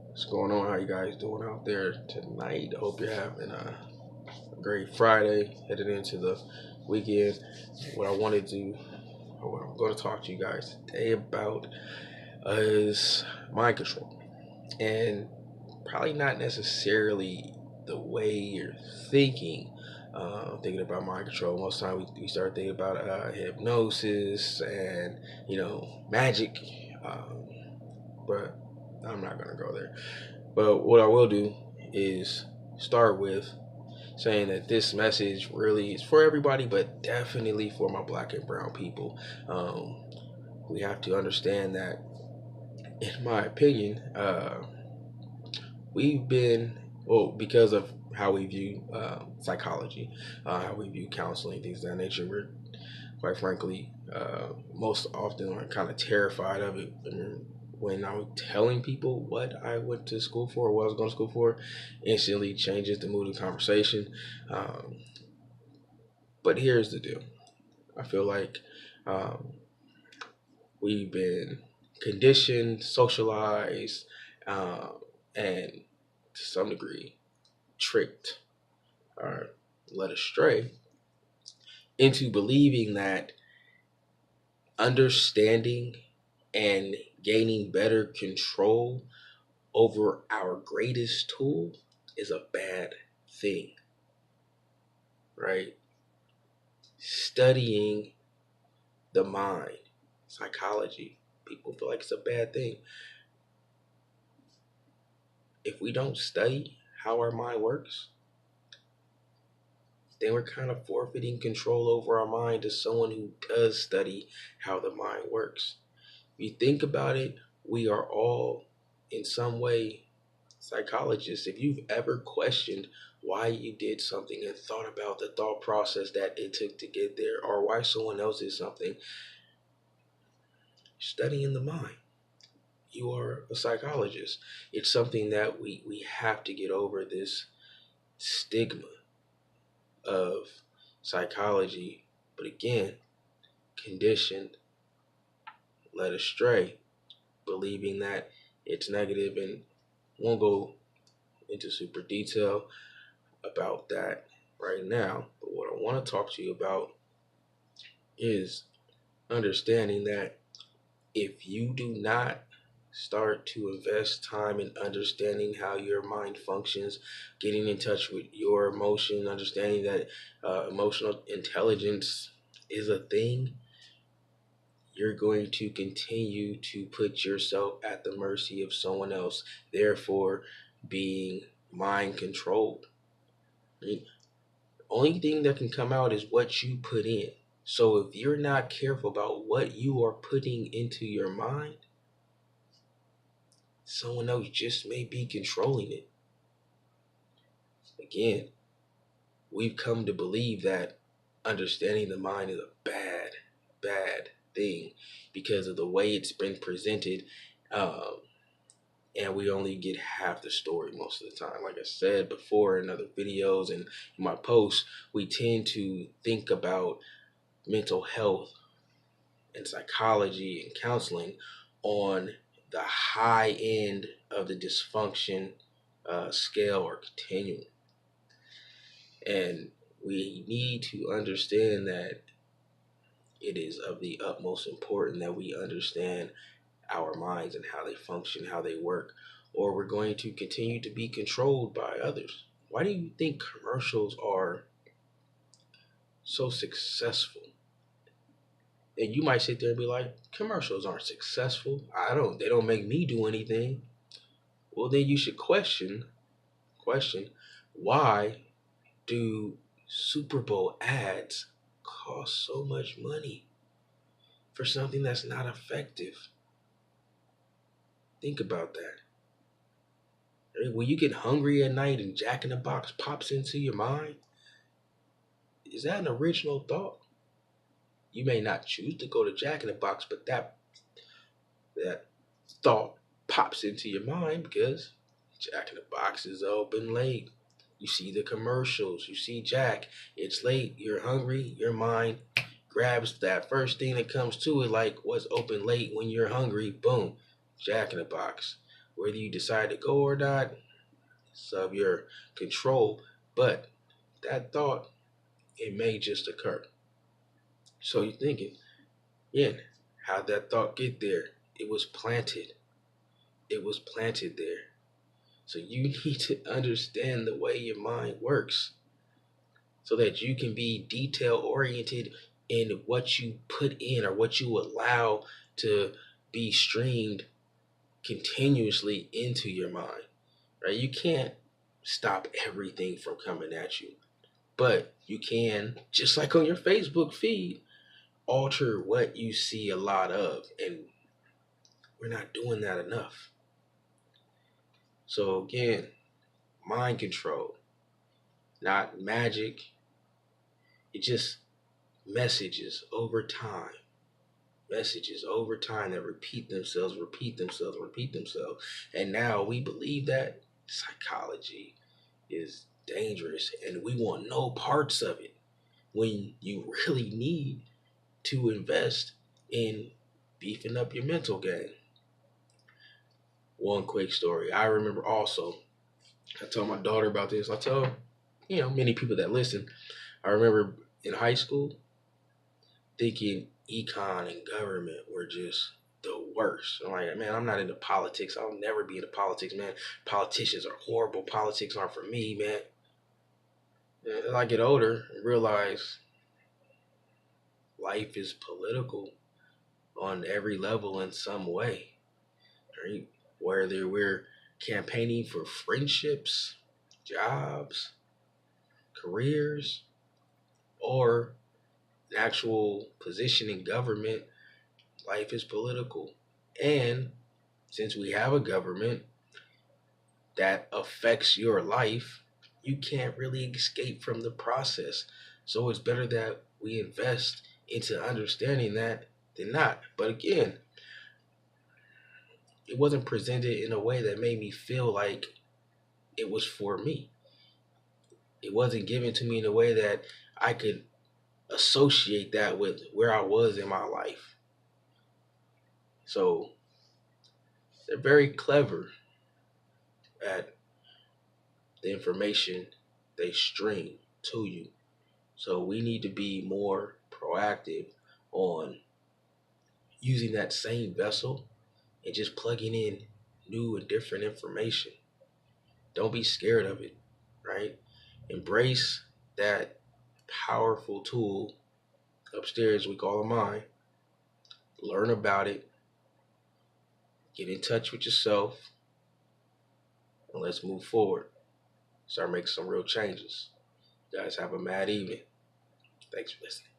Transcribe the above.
What's going on? How you guys doing out there tonight? I hope you're having a great Friday, headed into the weekend. What I wanted to, what I'm going to talk to you guys today about is mind control, and probably not necessarily the way you're thinking. Thinking about mind control, most of the time we start thinking about hypnosis and magic, um, but I'm not gonna go there. But what I will do is start with saying that this message really is for everybody, but definitely for my black and brown people. Um, we have to understand that, in my opinion, we've been, well, because of how we view psychology, how we view counseling, things of that nature, we're quite frankly most often are kind of terrified of it. And when I'm telling people what I went to school for, or what I was going to school for, instantly changes the mood of the conversation. Um, but here's the deal: I feel like um, we've been conditioned, socialized, uh, and to some degree tricked or led astray into believing that understanding and gaining better control over our greatest tool is a bad thing, right? Studying the mind, psychology, people feel like it's a bad thing. If we don't study how our mind works, then we're kind of forfeiting control over our mind to someone who does study how the mind works. If you think about it, we are all in some way psychologists. If you've ever questioned why you did something and thought about the thought process that it took to get there, or why someone else did something, studying the mind. You are a psychologist. It's something that we have to get over, this stigma of psychology, but again, conditioned, led astray, believing that it's negative, and won't go into super detail about that right now. But what I want to talk to you about is understanding that if you do not start to invest time in understanding how your mind functions, getting in touch with your emotion, understanding that emotional intelligence is a thing, you're going to continue to put yourself at the mercy of someone else, therefore being mind controlled. I mean, only thing that can come out is what you put in. So if you're not careful about what you are putting into your mind, someone else just may be controlling it. Again, we've come to believe that understanding the mind is a bad thing because of the way it's been presented. Um, and we only get half the story most of the time. Like I said before in other videos and in my posts, we tend to think about mental health and psychology and counseling on the high end of the dysfunction scale or continuum. And we need to understand that it is of the utmost importance that we understand our minds and how they function, how they work, or we're going to continue to be controlled by others. Why do you think commercials are so successful? And you might sit there and be like, commercials aren't successful. They don't make me do anything. Well, then you should question why do Super Bowl ads cost so much money for something that's not effective? Think about that. Right? When you get hungry at night and Jack in the Box pops into your mind, is that an original thought? You may not choose to go to Jack in the Box, but that thought pops into your mind because Jack in the Box is open late. You see the commercials, you see Jack, it's late, you're hungry, your mind grabs that first thing that comes to it, like what's open late when you're hungry, boom. Jack in the Box. Whether you decide to go or not, it's of your control. But that thought, it may just occur. So you're thinking, yeah, how'd that thought get there? It was planted. It was planted there. So you need to understand the way your mind works so that you can be detail oriented in what you put in or what you allow to be streamed continuously into your mind. Right? You can't stop everything from coming at you. But you can, just like on your Facebook feed, alter what you see a lot of. And we're not doing that enough. So again, mind control, not magic. It's just messages over time. Messages over time that repeat themselves, repeat themselves, repeat themselves. And now we believe that psychology is dangerous and we want no parts of it when you really need to invest in beefing up your mental game. One quick story. I remember also, I told my daughter about this. I tell, many people that listen. I remember in high school thinking econ and government were just the worst. I'm like, man, I'm not into politics. I'll never be into politics, man. Politicians are horrible. Politics aren't for me, man. As I get older and realize life is political on every level in some way, right? Whether we're campaigning for friendships, jobs, careers, or an actual position in government, life is political. And since we have a government that affects your life, you can't really escape from the process. So it's better that we invest into understanding that than not. But again, it wasn't presented in a way that made me feel like it was for me. It wasn't given to me in a way that I could associate that with where I was in my life. So they're very clever at the information they stream to you. So we need to be more proactive on using that same vessel and just plugging in new and different information. Don't be scared of it, right? Embrace that powerful tool upstairs we call a mind. Learn about it. Get in touch with yourself. And let's move forward. Start making some real changes. You guys have a mad evening. Thanks for listening.